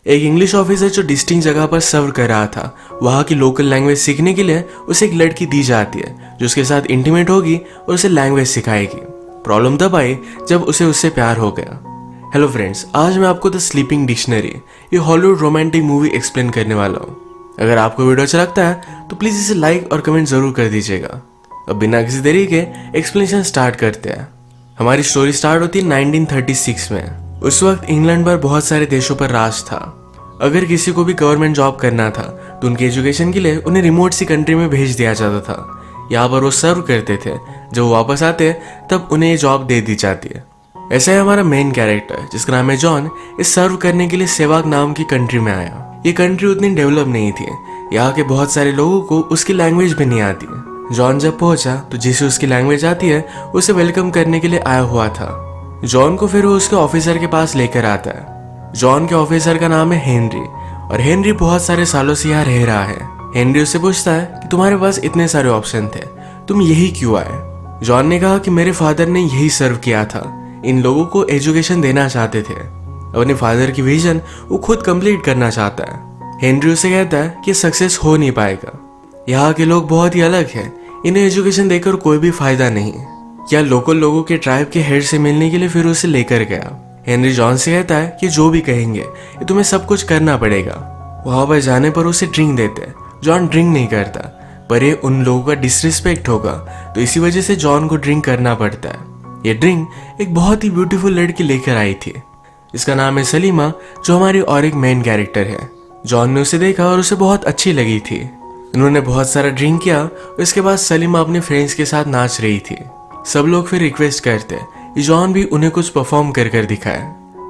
एक English officer जो distinct जगह पर सर्व कर रहा था, वहाँ की लोकल लैंग्वेज सीखने के लिए उसे एक लड़की दी जाती है जो उसके साथ इंटीमेट होगी और उसे लैंग्वेज सिखाएगी। प्रॉब्लम तब आई जब उसे उससे प्यार हो गया। हेलो फ्रेंड्स, आज मैं आपको द स्लीपिंग डिक्शनरी, ये हॉलीवुड रोमांटिक मूवी एक्सप्लेन करने वाला हूँ। अगर आपको वीडियो अच्छा लगता है तो प्लीज़ इसे लाइक और कमेंट ज़रूर कर दीजिएगा। अब बिना किसी देरी के एक्सप्लेनेशन स्टार्ट करते हैं। हमारी स्टोरी स्टार्ट होती है 1936 में। उस वक्त इंग्लैंड पर बहुत सारे देशों पर राज था। अगर किसी को भी गवर्नमेंट जॉब करना था तो उनकी एजुकेशन के लिए उन्हें रिमोट सी कंट्री में भेज दिया जाता था। यहाँ पर वो सर्व करते थे, जब वो वापस आते तब उन्हें ये जॉब दे दी जाती है। ऐसा है हमारा मेन कैरेक्टर जिसका नाम है जॉन, इस सर्व करने के लिए सेवाग नाम की कंट्री में आया। ये कंट्री उतनी डेवलप नहीं थी, यहाँ के बहुत सारे लोगों को उसकी लैंग्वेज भी नहीं आती। जॉन जब पहुंचा तो जिसे उसकी लैंग्वेज आती है उसे वेलकम करने के लिए आया हुआ था। जॉन को फिर वो उसके ऑफिसर के पास लेकर आता है। जॉन के ऑफिसर का नाम है हेनरी और हेनरी बहुत सारे सालों से यहाँ रह रहा है। हेनरी उससे पूछता है कि तुम्हारे पास इतने सारे ऑप्शन थे, तुम यही क्यों आए? जॉन ने कहा कि मेरे फादर ने यही सर्व किया था, इन लोगों को एजुकेशन देना चाहते थे। अपने फादर की विजन वो खुद कंप्लीट करना चाहता है। हेनरी उसे कहता है कि सक्सेस हो नहीं पाएगा, यहाँ के लोग बहुत ही अलग हैं, इन्हें एजुकेशन देकर कोई भी फायदा नहीं। क्या लोकल लोगों के ट्राइब के हेड से मिलने के लिए फिर उसे लेकर गया। हेनरी जॉन से कहता है कि जो भी कहेंगे ये तुम्हें सब कुछ करना पड़ेगा। वहां पर जाने पर उसे ड्रिंक देते हैं। जॉन ड्रिंक नहीं करता, पर ये उन लोगों का डिसरिस्पेक्ट होगा, तो इसी वजह से जॉन को ड्रिंक करना पड़ता है। ये ड्रिंक एक बहुत ही ब्यूटीफुल लड़की लेकर आई थी, इसका नाम है सलीमा, जो हमारी और एक मेन कैरेक्टर है। जॉन ने उसे देखा और उसे बहुत अच्छी लगी थी। उन्होंने बहुत सारा ड्रिंक किया और इसके बाद सलीमा अपने फ्रेंड्स के साथ नाच रही थी। सब लोग फिर रिक्वेस्ट करते कि जॉन भी उन्हें कुछ परफॉर्म कर कर दिखाए।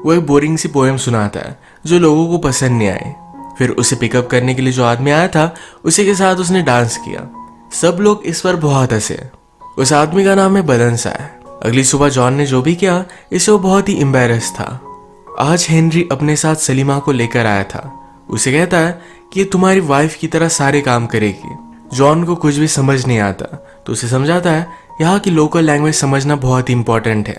वो एक बोरिंग सी पोएम सुनाता है जो लोगों को पसंद नहीं आई। फिर उसे पिकअप करने के लिए जो आदमी आया था उसी के साथ उसने डांस किया। सब लोग इस पर बहुत हंसे। उस आदमी का नाम है बदनसा है। अगली सुबह जॉन ने जो भी किया इससे वो बहुत ही एम्बैरेस था। आज हेनरी अपने साथ सलीमा को लेकर आया था। उसे कहता है कि ये तुम्हारी वाइफ की तरह सारे काम करेगी। जॉन को कुछ भी समझ नहीं आता तो उसे समझाता है यहाँ की लोकल लैंग्वेज समझना बहुत ही इंपॉर्टेंट है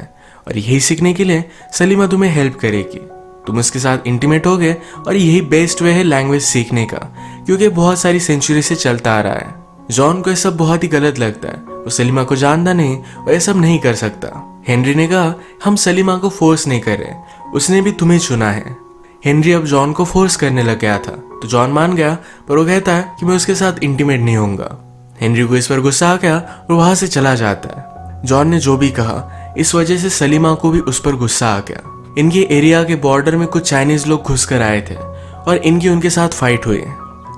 और यही सीखने के लिए सलीमा तुम्हें हेल्प करेगी। तुम उसके साथ इंटीमेट होगे और यही बेस्ट वे है लैंग्वेज सीखने का, क्योंकि बहुत सारी सेंचुरी से चलता आ रहा है। जॉन को यह सब बहुत ही गलत लगता है, वो सलीमा को जानता नहीं और यह सब नहीं कर सकता। हेनरी ने कहा हम सलीमा को फोर्स नहीं कर रहे, उसने भी तुम्हें चुना है। हेनरी अब जॉन को फोर्स करने लग गया था तो जॉन मान गया, पर वो कहता है कि मैं उसके साथ इंटीमेट नहीं होऊंगा। हेनरी को इस पर गुस्सा आ गया और वहां से चला जाता है। जॉन ने जो भी कहा इस वजह से सलीमा को भी उस पर गुस्सा आ गया। इनके एरिया के बॉर्डर में कुछ चाइनीज लोग घुस कर आए थे और इनकी उनके साथ फाइट हुई।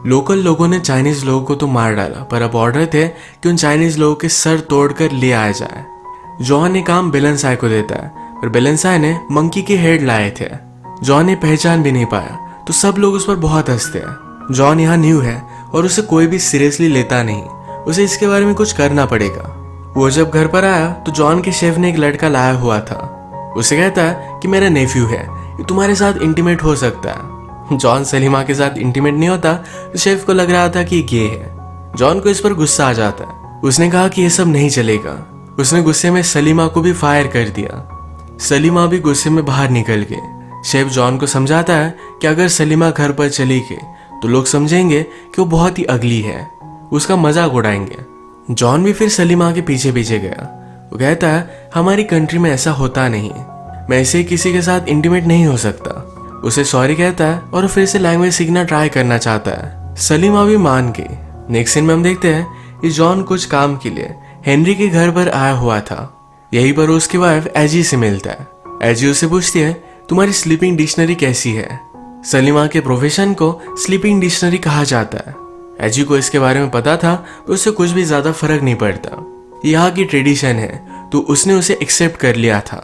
लोकल लोगों ने चाइनीज लोगों को तो मार डाला, पर अब ऑर्डर थे कि उन चाइनीज लोगों के सर तोड़कर ले आया जाए। जॉन ने काम बेलेंसाई को देता है, पर बेलेंसाई ने मंकी के हेड लाए थे। जॉन ने पहचान भी नहीं पाया तो सब लोग उस पर बहुत हंसते हैं। जॉन यहाँ न्यू है और उसे कोई भी सीरियसली लेता नहीं, उसे इसके बारे में कुछ करना पड़ेगा। वो जब घर पर आया तो जॉन के शेफ ने एक लड़का लाया हुआ था। उसे कहता है कि मेरा नेफ्यू है, ये तुम्हारे साथ इंटीमेट हो सकता है। जॉन सलीमा के साथ इंटीमेट नहीं होता तो शेफ को लग रहा था कि गे है। जॉन को इस पर गुस्सा आ जाता है। उसने कहा कि ये सब नहीं चलेगा। उसने गुस्से में सलीमा को भी फायर कर दिया। सलीमा भी गुस्से में बाहर निकल गई। शेफ जॉन को समझाता है कि अगर सलीमा घर पर चली गई तो लोग समझेंगे कि वो बहुत ही अगली है, उसका मजाक उड़ाएंगे। जॉन भी फिर सलीमा के पीछे पीछे गया। वो कहता है हमारी कंट्री में ऐसा होता नहीं, मैं ऐसे किसी के साथ इंटीमेट नहीं हो सकता। उसे सॉरी कहता है और फिर से लैंग्वेज सीखना ट्राई करना चाहता है। सलीमा भी मान गई। नेक्स्ट सीन में हम देखते हैं कि जॉन कुछ काम के लिए हेनरी के घर पर आया हुआ था। यही पर उसकी वाइफ एजी से मिलता है। एजी उसे पूछती है तुम्हारी स्लीपिंग डिक्शनरी कैसी है। सलीमा के प्रोफेशन को स्लीपिंग डिक्शनरी कहा जाता है। एजी को इसके बारे में पता था तो उससे कुछ भी ज्यादा फर्क नहीं पड़ता, यहाँ की ट्रेडिशन है तो उसने उसे एक्सेप्ट कर लिया था।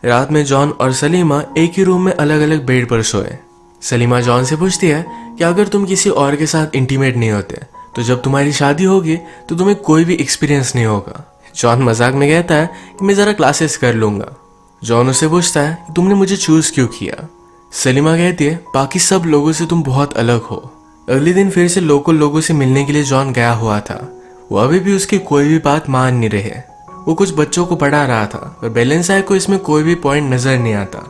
रात में जॉन और सलीमा एक ही रूम में अलग अलग बेड पर सोए। सलीमा जॉन से पूछती है कि अगर तुम किसी और के साथ इंटीमेट नहीं होते तो जब तुम्हारी शादी होगी तो तुम्हें कोई भी एक्सपीरियंस नहीं होगा। जॉन मजाक में कहता है कि मैं जरा क्लासेस कर लूंगा। जॉन उससे पूछता है कि तुमने मुझे चूज क्यों किया। सलीमा कहती है बाकी सब लोगों से तुम बहुत अलग हो। अगले दिन फिर से लोकल लोगों से मिलने के लिए जॉन गया हुआ था। वो अभी भी उसकी कोई भी बात मान नहीं रहे। वो कुछ बच्चों को पढ़ा रहा था और बेलेंसाई को इसमें कोई भी पॉइंट नजर नहीं आता।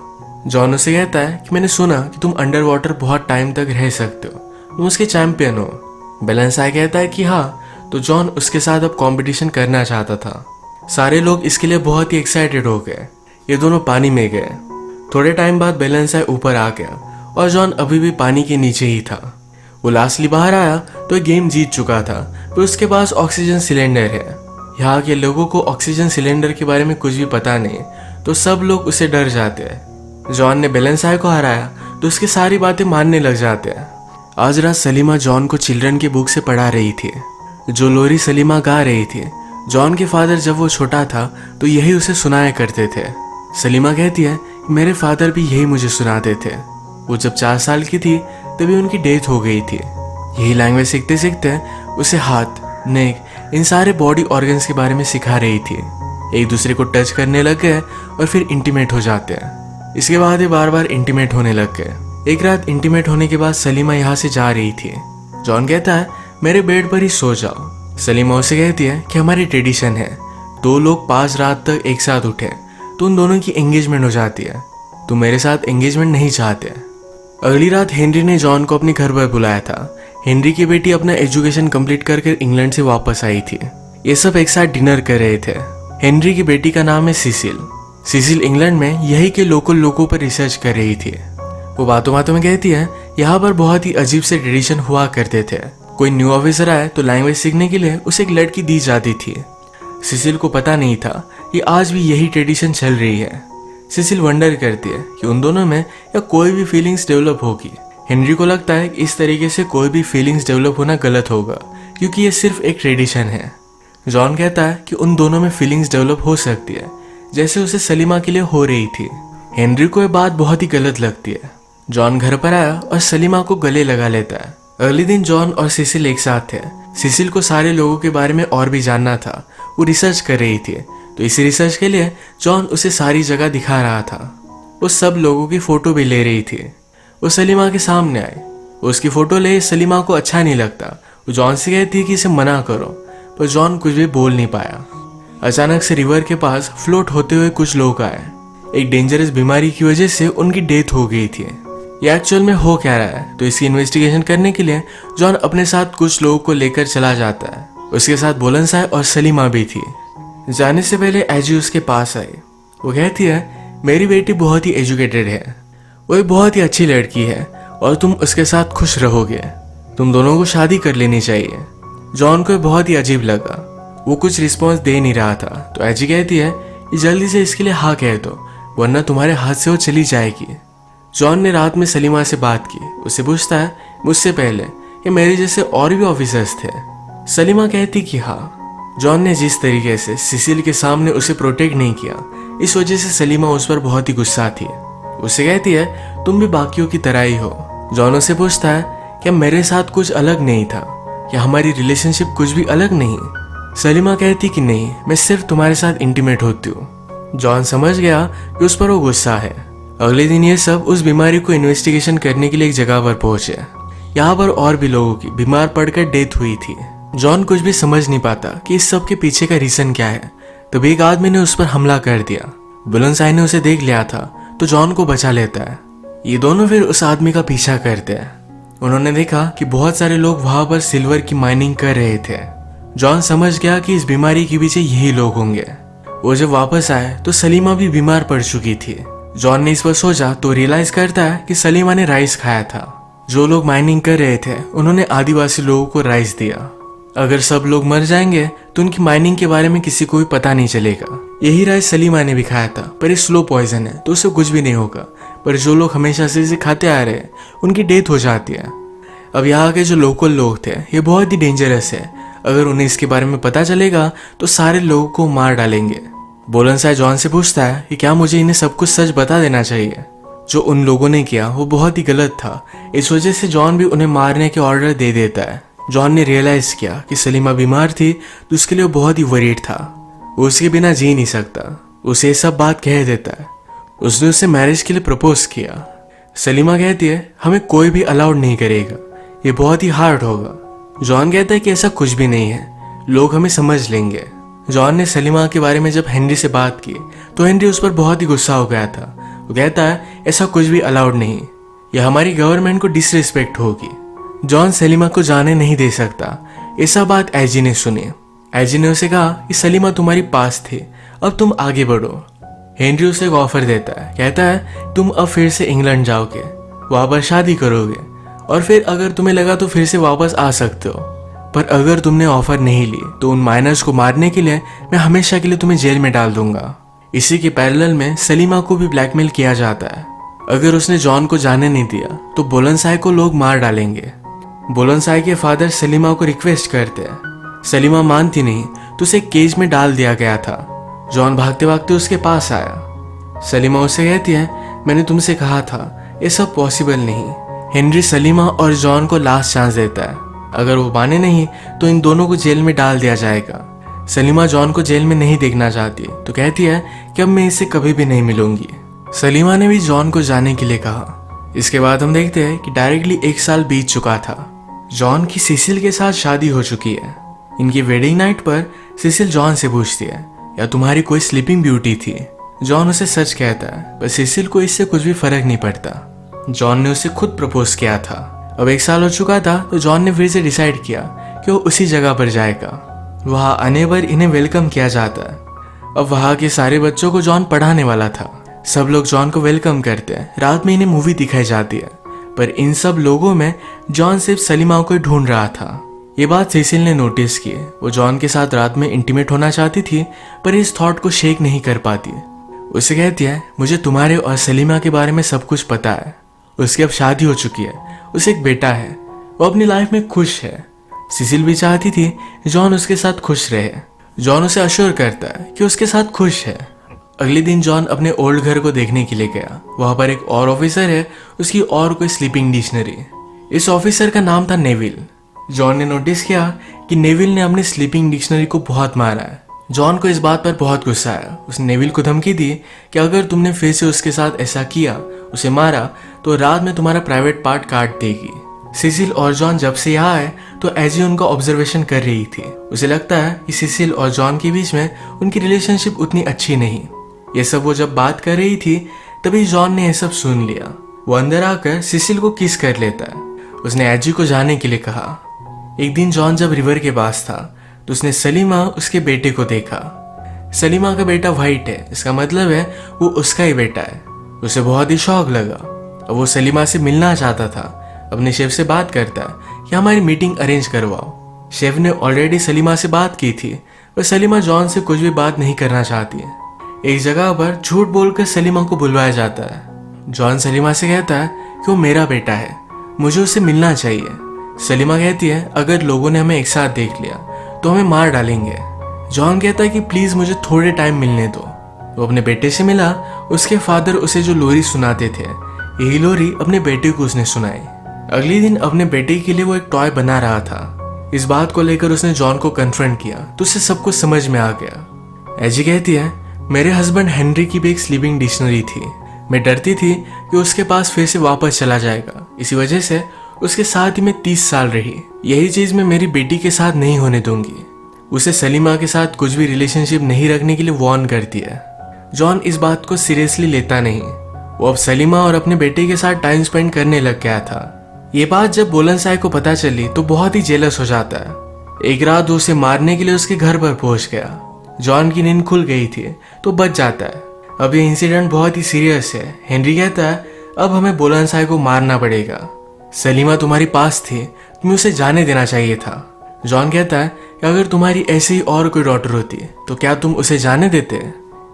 जॉन उसे कहता है कि मैंने सुना कि तुम अंडर वाटर बहुत टाइम तक रह सकते हो, तुम उसके चैंपियन हो। बेलेंसाई कहता है कि हाँ, तो जॉन उसके साथ अब कंपटीशन करना चाहता था। सारे लोग इसके लिए बहुत ही एक्साइटेड हो गए। ये दोनों पानी में गए। थोड़े टाइम बाद बेलेंसाई ऊपर आ गया और जॉन अभी भी पानी के नीचे ही था। वो लास्टली बाहर आया तो ये गेम जीत चुका था, पर उसके पास ऑक्सीजन सिलेंडर है। यहाँ के लोगों को ऑक्सीजन सिलेंडर के बारे में कुछ भी पता नहीं, तो सब लोग उससे डर जाते हैं। जॉन ने बेलेंसाई को हराया तो उसकी सारी बातें मानने लग जाते हैं। आज रात सलीमा जॉन को चिल्ड्रन की बुक से पढ़ा रही थी, जो लोरी सलीमा गा रही थी। जॉन के फादर जब वो छोटा था तो यही उसे सुनाया करते थे। सलीमा कहती है, मेरे फादर भी यही मुझे सुनाते थे। वो जब 4 साल की थी तभी उनकी डेथ हो गई थी। यही लैंग्वेज सीखते सीखते उसे हाथ, नेक, इन सारे बॉडी ऑर्गन्स के बारे में सिखा रही थी। एक दूसरे को टच करने लग गए और फिर इंटीमेट हो जाते हैं। इसके बाद ये बार बार इंटीमेट होने लग गए। एक रात इंटीमेट होने के बाद सलीमा यहाँ से जा रही थी। जॉन कहता है, मेरे बेड पर ही सो जाओ। सलीमा उसे कहती है कि हमारी ट्रेडिशन है 2 लोग 5 रात तक एक साथ उठे तो उन दोनों की एंगेजमेंट हो जाती है। तुम मेरे साथ एंगेजमेंट नहीं चाहते। अगली रात हेनरी ने जॉन को अपने घर पर बुलाया था। हेनरी की बेटी अपना एजुकेशन कंप्लीट करके इंग्लैंड से वापस आई थी। ये सब एक साथ डिनर कर रहे थे। हेनरी की बेटी का नाम है सिसिल। सिसिल इंग्लैंड में यही के लोकल लोगों पर रिसर्च कर रही थी। वो बातों बातों में कहती है, यहाँ पर बहुत ही अजीब से ट्रेडिशन हुआ करते थे। कोई न्यू ऑफिसर आए तो लैंग्वेज सीखने के लिए उसे एक लड़की दी जाती थी। सिसिल को पता नहीं था कि आज भी यही ट्रेडिशन चल रही है। सिसिल वंडर करती है कि उन दोनों में या कोई भी फीलिंग्स डेवलप होगी। हेनरी को लगता है कि इस तरीके से कोई भी फीलिंग्स डेवलप होना गलत होगा, क्योंकि ये सिर्फ एक ट्रेडिशन है। जॉन कहता है कि उन दोनों में फीलिंग्स डेवलप हो सकती है, जैसे उसे सलीमा के लिए हो रही थी। हेनरी को यह बात बहुत ही गलत लगती है। जॉन घर पर आया और सलीमा को गले लगा लेता है। अगले दिन जॉन और सिसिल एक साथ थे। सिसिल को सारे लोगों के बारे में और भी जानना था। वो रिसर्च कर रही थी, तो इसी रिसर्च के लिए जॉन उसे सारी जगह दिखा रहा था। वो सब लोगों की फोटो भी ले रही थी। वो सलीमा के सामने आई। उसकी फोटो ले सलीमा को अच्छा नहीं लगता। वो जॉन से कहती कि इसे मना करो, पर जॉन कुछ भी बोल नहीं पाया। अचानक से रिवर के पास फ्लोट होते हुए कुछ लोग आए। एक डेंजरस बीमारी की वजह से उनकी डेथ हो गई थी। ये एक्चुअल में हो क्या रहा है, तो इसकी इन्वेस्टिगेशन करने के लिए जॉन अपने साथ कुछ लोगों को लेकर चला जाता है। उसके साथ बेलेंसाई और सलीमा भी थी। जाने से पहले एजी उसके पास आई। वो कहती है, मेरी बेटी बहुत ही एजुकेटेड है, वो एक बहुत ही अच्छी लड़की है और तुम उसके साथ खुश रहोगे। तुम दोनों को शादी कर लेनी चाहिए। जॉन को बहुत ही अजीब लगा। वो कुछ रिस्पॉन्स दे नहीं रहा था, तो एजी कहती है, जल्दी से इसके लिए हाँ कह दो, वरना तुम्हारे हाथ से वो चली जाएगी। जॉन ने रात में सलीमा से बात की। उससे पूछता है, मुझसे पहले कि मेरे जैसे और भी ऑफिसर्स थे। सलीमा कहती कि हाँ। जॉन ने जिस तरीके से सिसिल के सामने उसे प्रोटेक्ट नहीं किया, इस वजह से सलीमा उस पर बहुत ही गुस्सा थी। उसे कहती है, तुम भी बाकियों की तरह ही हो। जॉन उसे पूछता है, क्या मेरे साथ कुछ अलग नहीं था? क्या हमारी रिलेशनशिप कुछ भी अलग नहीं? सलीमा कहती कि नहीं, मैं सिर्फ तुम्हारे साथ इंटीमेट होती हूँ। जॉन समझ गया कि उस पर वो गुस्सा है। अगले दिन ये सब उस बीमारी को इन्वेस्टिगेशन करने के लिए एक जगह पर पहुंचे। यहाँ पर और भी लोगों की बीमार पड़कर डेथ हुई थी। जॉन कुछ भी समझ नहीं पाता कि इस सब के पीछे का रीजन क्या है। तभी एक आदमी ने उस पर हमला कर दिया। बेलेंसाई ने उसे देख लिया था, तो जॉन को बचा लेता है। ये दोनों फिर उस आदमी का पीछा करते हैं। उन्होंने देखा कि बहुत सारे लोग वहां पर सिल्वर की माइनिंग कर रहे थे। जॉन समझ गया कि इस बीमारी के पीछे यही लोग होंगे। वो जब वापस आए तो सलीमा भी बीमार पड़ चुकी थी। जॉन ने इस पर सोचा तो रियलाइज करता है कि सलीमा ने राइस खाया था। जो लोग माइनिंग कर रहे थे उन्होंने आदिवासी लोगों को राइस दिया। अगर सब लोग मर जाएंगे तो उनकी माइनिंग के बारे में किसी को भी पता नहीं चलेगा। यही राइस सलीमा ने भी खाया था, पर ये स्लो पॉइजन है तो उससे कुछ भी नहीं होगा। पर जो लोग हमेशा से इसे खाते आ रहे हैं उनकी डेथ हो जाती है। अब यहाँ के जो लोकल लोग थे ये बहुत ही डेंजरस है। अगर उन्हें इसके बारे में पता चलेगा तो सारे लोगों को मार डालेंगे। बेलेंसाई जॉन से पूछता है कि क्या मुझे इन्हें सब कुछ सच बता देना चाहिए। जो उन लोगों ने किया वो बहुत ही गलत था। इस वजह से जॉन भी उन्हें मारने के ऑर्डर दे देता है। जॉन ने रियलाइज किया कि सलीमा बीमार थी तो उसके लिए बहुत ही वरीड था। वो उसके बिना जी नहीं सकता। उसे सब बात कह देता है। उसने उसे मैरिज के लिए प्रपोज किया। सलीमा कहती है, हमें कोई भी अलाउड नहीं करेगा, ये बहुत ही हार्ड होगा। जॉन कहता है कि ऐसा कुछ भी नहीं है, लोग हमें समझ लेंगे। जॉन ने सलीमा के बारे में जब हेनरी से बात की तो हेनरी उस पर बहुत ही गुस्सा हो गया था। वो कहता है ऐसा कुछ भी अलाउड नहीं, यह हमारी गवर्नमेंट को डिसरिस्पेक्ट होगी। जॉन सलीमा को जाने नहीं दे सकता। ऐसा बात एजी ने सुनी। एजी ने उसे कहा कि सलीमा तुम्हारी पास थी, अब तुम आगे बढ़ो। हेनरी उसे एक ऑफर देता है, कहता है तुम अब फिर से इंग्लैंड जाओगे, वहां पर शादी करोगे और फिर अगर तुम्हें लगा तो फिर से वापस आ सकते हो, पर अगर तुमने ऑफर नहीं ली तो उन माइनर्स को मारने के लिए मैं हमेशा के लिए तुम्हें जेल में डाल दूंगा। इसी के पैरेलल में सलीमा को भी ब्लैकमेल किया जाता है। अगर उसने जॉन को जाने नहीं दिया तो बुलंदशाह को लोग मार डालेंगे। बुलंदशाह के फादर सलीमा को रिक्वेस्ट करते हैं, सलीमा मानती नहीं तो उसे केज में डाल दिया गया था। जॉन भागते भागते उसके पास आया। सलीमा उसे कहती है मैंने तुमसे कहा था ये सब पॉसिबल नहीं। हेनरी सलीमा और जॉन को लास्ट चांस देता है, अगर वो माने नहीं तो इन दोनों को जेल में डाल दिया जाएगा। सलीमा जॉन को जेल में नहीं देखना चाहती तो कहती है कि अब मैं इससे कभी भी नहीं मिलूंगी। सलीमा ने भी जॉन को जाने के लिए कहा। इसके बाद हम देखते हैं कि डायरेक्टली 1 साल बीत चुका था। जॉन की सिसिल के साथ शादी हो चुकी है। इनकी वेडिंग नाइट पर सिसिल जॉन से पूछती है या तुम्हारी कोई स्लीपिंग ब्यूटी थी। जॉन उसे सच कहता है, पर सिसिल को इससे कुछ भी फर्क नहीं पड़ता। जॉन ने उसे खुद प्रपोज किया था। अब 1 साल हो चुका था तो जॉन ने फिर से डिसाइड किया कि वो उसी जगह पर जाएगा। वहां आने पर इन्हें वेलकम किया जाता है। अब वहां के सारे बच्चों को जॉन पढ़ाने वाला था। सब लोग जॉन को वेलकम करते हैं। रात में इन्हें मूवी दिखाई जाती है, पर इन सब लोगों में जॉन सिर्फ सलीमा को ढूंढ रहा था। ये बात सिसिल ने नोटिस की। वो जॉन के साथ रात में इंटीमेट होना चाहती थी, पर इस थॉट को शेक नहीं कर पाती। उसे कहती है मुझे तुम्हारे और सलीमा के बारे में सब कुछ पता है। उसकी अब शादी हो चुकी है, उसे एक बेटा है, वो अपनी लाइफ में खुश है। सिसिल भी चाहती थी जॉन उसके साथ खुश रहे। जॉन उसे अश्योर करता है कि उसके साथ खुश है। अगले दिन जॉन अपने ओल्ड घर को देखने के लिए गया। वहां पर एक और ऑफिसर है, उसकी और कोई स्लीपिंग डिक्शनरी। इस ऑफिसर का नाम था नेविल। जॉन ने नोटिस किया कि नेविल ने अपनी स्लीपिंग डिक्शनरी को बहुत मारा है। जॉन को इस बात पर बहुत गुस्सा आया। उसने नेविल को धमकी दी कि अगर तुमने फिर से उसके साथ ऐसा किया, उसे मारा, तो रात में तुम्हारा प्राइवेट पार्ट काट देगी। सिसिल और जॉन जब से यहाँ आए तो एजी उनका ऑब्जर्वेशन कर रही थी। उसे लगता है कि सिसिल और जॉन के बीच में उनकी रिलेशनशिप उतनी अच्छी नहीं। ये सब वो जब बात कर रही थी तभी जॉन ने यह सब सुन लिया। वो अंदर आकर सिसिल को किस कर लेता है। उसने एजी को जाने के लिए कहा। एक दिन जॉन जब रिवर के पास था तो उसने सलीमा उसके बेटे को देखा। सलीमा का बेटा वाइट है, इसका मतलब है वो उसका ही बेटा है। उसे बहुत ही शौक लगा और वो सलीमा से मिलना चाहता था। अपने शेफ से बात करता है कि हमारी मीटिंग अरेंज करवाओ। शेफ ने ऑलरेडी सलीमा से बात की थी, पर सलीमा जॉन से कुछ भी बात नहीं करना चाहती है। एक जगह पर झूठ बोलकर सलीमा को बुलवाया जाता है। जॉन सलीमा से कहता है कि वो मेरा बेटा है, मुझे उससे मिलना चाहिए। सलीमा कहती है अगर लोगों ने हमें एक साथ देख लिया तो हमें मार डालेंगे। जॉन कहता है कि प्लीज मुझे थोड़े टाइम मिलने दो। वो अपने बेटे से मिला। उसके फादर उसे जो लोरी सुनाते थे, यही लोरी अपने बेटे को उसने सुनाई। अगले दिन अपने बेटे के लिए वो एक टॉय बना रहा था। इस बात को लेकर उसने जॉन को कन्फ्रंट किया तो उसे सब कुछ समझ में आ गया। एजी कहती है मेरे हस्बैंड हेनरी की भी एक स्लीपिंग डिक्शनरी थी। मैं डरती थी कि उसके पास फिर से वापस चला जाएगा, इसी वजह से उसके साथ ही मैं 30 साल रही। यही चीज मैं मेरी बेटी के साथ नहीं होने दूंगी। उसे सलीमा के साथ कुछ भी रिलेशनशिप नहीं रखने के लिए वार्न करती है। जॉन इस बात को सीरियसली लेता नहीं। वो अब सलीमा और अपने बेटे के साथ टाइम स्पेंड करने लग गया था। ये बात जब बुलंदशाह को पता चली तो बहुत ही जेलस हो जाता है। एक रात उसे मारने के लिए उसके घर पर पहुंच गया। जॉन की नींद खुल गई थी तो बच जाता है। अब ये इंसिडेंट बहुत ही सीरियस है। हेनरी कहता है अब हमें बुलंदशाह को मारना पड़ेगा। सलीमा तुम्हारी पास थी, तुम्हें उसे जाने देना चाहिए था। जॉन कहता है कि अगर तुम्हारी ऐसी ही और कोई डॉटर होती तो क्या तुम उसे जाने देते।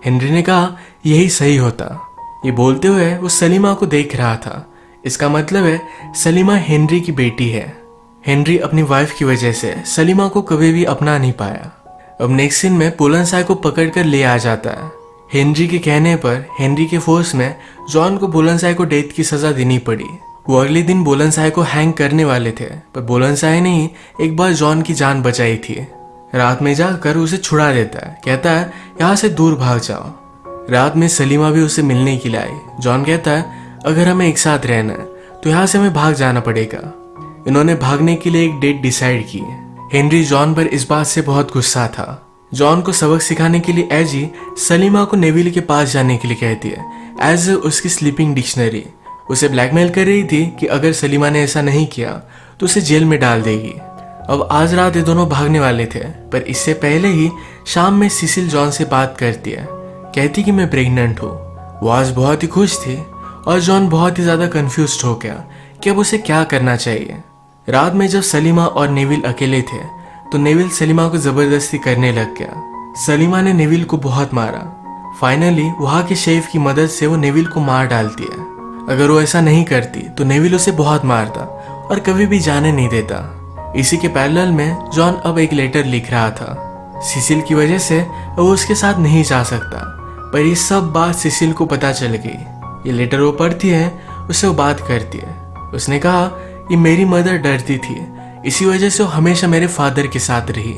हेनरी ने कहा यही सही होता। ये बोलते हुए वो सलीमा को देख रहा था। इसका मतलब है सलीमा हेनरी की बेटी है। हेनरी अपनी वाइफ की वजह से सलीमा को कभी भी अपना नहीं पाया। अब नेक्स्ट सीन में बुलंदशाह को पकड़कर ले आ जाता है। हेनरी के कहने पर हेनरी के फोर्स में जॉन को बुलंदशाह को डेथ की सजा देनी पड़ी। वो अगले दिन बुलंदशाह को हैंग करने वाले थे, पर बुलंदशाह ने ही एक बार जॉन की जान बचाई थी। रात में जाकर उसे छुड़ा देता है। कहता है यहाँ से दूर भाग जाओ। रात में सलीमा भी उसे मिलने के लिए आई। जॉन कहता है अगर हमें एक साथ रहना है तो यहाँ से हमें भाग जाना पड़ेगा। इन्होंने भागने के लिए एक डेट डिसाइड की। हेनरी जॉन पर इस बात से बहुत गुस्सा था। जॉन को सबक सिखाने के लिए एजी सलीमा को नेविल के पास जाने के लिए कहती है, एज उसकी स्लीपिंग डिक्शनरी। उसे ब्लैकमेल कर रही थी कि अगर सलीमा ने ऐसा नहीं किया तो उसे जेल में डाल देगी। अब आज रात ये दोनों भागने वाले थे, पर इससे पहले ही शाम में सिसिल जॉन से बात करती है, कहती कि मैं प्रेग्नेंट हूँ। वो आज बहुत ही खुश थी और जॉन बहुत ही ज़्यादा कंफ्यूज्ड हो गया कि अब उसे क्या करना चाहिए। रात में जब सलीमा और नेविल अकेले थे तो नेविल सलीमा को ज़बरदस्ती करने लग गया। सलीमा ने नेविल को बहुत मारा। फाइनली वहाँ के शेफ की मदद से वो नेविल को मार डालती है। अगर वो ऐसा नहीं करती तो नेविल उसे बहुत मारता और कभी भी जाने नहीं देता। इसी के पैरेलल में जॉन अब एक लेटर लिख रहा था। सिसिल की वजह से वो उसके साथ नहीं जा सकता, पर ये सब बात सिसिल को पता चल गई। ये लेटर वो पढ़ती है, उससे वो बात करती है। उसने कहा कि मेरी मदर डरती थी, इसी वजह से वो हमेशा मेरे फादर के साथ रही।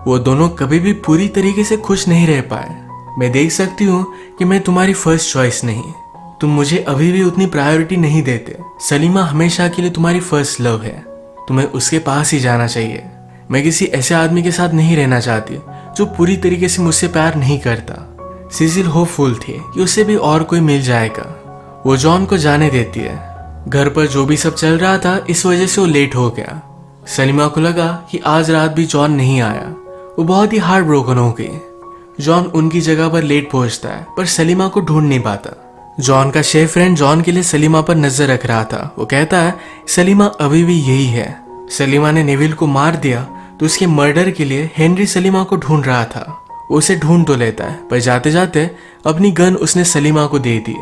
वो दोनों कभी भी पूरी तरीके से खुश नहीं रह पाए। मैं देख सकती हूँ कि मैं तुम्हारी फर्स्ट चॉइस नहीं, तुम मुझे अभी भी उतनी प्रायोरिटी नहीं देते। सलीमा हमेशा के लिए तुम्हारी फर्स्ट लव है, तुम्हें उसके पास ही जाना चाहिए। मैं किसी ऐसे आदमी के साथ नहीं रहना चाहती जो पूरी तरीके से मुझसे प्यार नहीं करता। सिसिल होपफुल थी कि उसे भी और कोई मिल जाएगा। वो जॉन को जाने देती है। घर पर जो भी सब चल रहा था इस वजह से वो लेट हो गया। सलीमा को लगा कि आज रात भी जॉन नहीं आया। वो बहुत ही हार्ट ब्रोकन हो गई। जॉन उनकी जगह पर लेट पहुंचता है, पर सलीमा को ढूंढ नहीं पाता। जॉन का शेफ फ्रेंड जॉन के लिए सलीमा पर नजर रख रहा था। वो कहता है सलीमा अभी भी यही है। सलीमा ने नेविल को मार दिया तो उसके मर्डर के लिए हेनरी सलीमा को ढूंढ रहा था। वो उसे ढूंढ तो लेता है, पर जाते जाते अपनी गन उसने सलीमा को दे दी।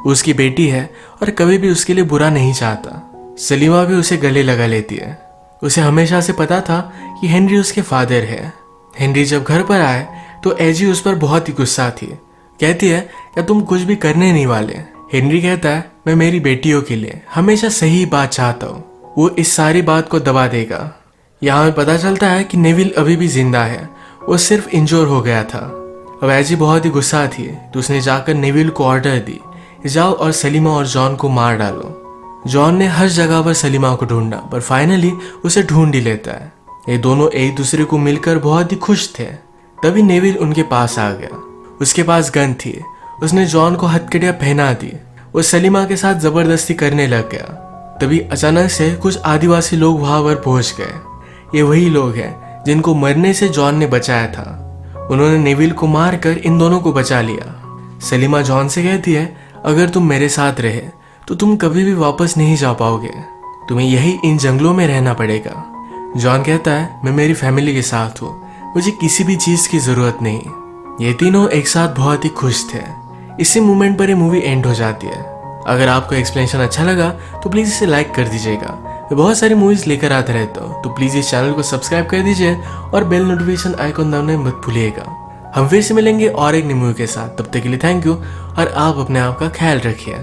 उसकी बेटी है और कभी भी उसके लिए बुरा नहीं चाहता। सलीमा भी उसे गले लगा लेती है। उसे हमेशा से पता था कि हेनरी उसके फादर है। हेनरी जब घर पर आए तो एजी उस पर बहुत ही गुस्सा थी। कहती है क्या तुम कुछ भी करने नहीं वाले। हेनरी कहता है मैं मेरी बेटियों के लिए हमेशा सही बात चाहता हूँ, वो इस सारी बात को दबा देगा। यहाँ में पता चलता है कि नेविल अभी भी जिंदा है, वो सिर्फ इंजोर हो गया था। अब एजी बहुत ही गुस्सा थी तो उसने जाकर नेविल को ऑर्डर दी, जाओ और सलीमा और जॉन को मार डालो। जॉन ने हर जगह पर सलीमा को ढूंढा, पर फाइनली उसे ढूंढ ही लेता है। ये दोनों एक दूसरे को मिलकर बहुत ही खुश थे। तभी नेविल उनके पास आ गया। उसके पास गन थी। उसने जॉन को हथकड़ियां पहना दी। वो सलीमा के साथ जबरदस्ती करने लग गया। तभी अचानक से कुछ आदिवासी लोग वहां पर पहुंच गए। ये वही लोग हैं जिनको मरने से जॉन ने बचाया था। उन्होंने नेविल को मारकर इन दोनों को बचा लिया। सलीमा जॉन से कहती है अगर तुम मेरे साथ रहे तो तुम कभी भी वापस नहीं जा पाओगे, तुम्हें यही इन जंगलों में रहना पड़ेगा। जॉन कहता है मैं मेरी फैमिली के साथ हूँ, मुझे किसी भी चीज की जरूरत नहीं। ये तीनों एक साथ बहुत ही खुश थे। इसी मोमेंट पर ये मूवी एंड हो जाती है। अगर आपको एक्सप्लेनेशन अच्छा लगा तो प्लीज इसे लाइक कर दीजिएगा। मैं बहुत सारी मूवीज लेकर आता रहता हूँ, तो प्लीज इस चैनल को सब्सक्राइब कर दीजिए और बेल नोटिफिकेशन आइकॉन दबाना मत भूलिएगा। हम फिर से मिलेंगे और एक नई मूवी के साथ। तब तक के लिए थैंक यू और आप अपने आप का ख्याल रखिए।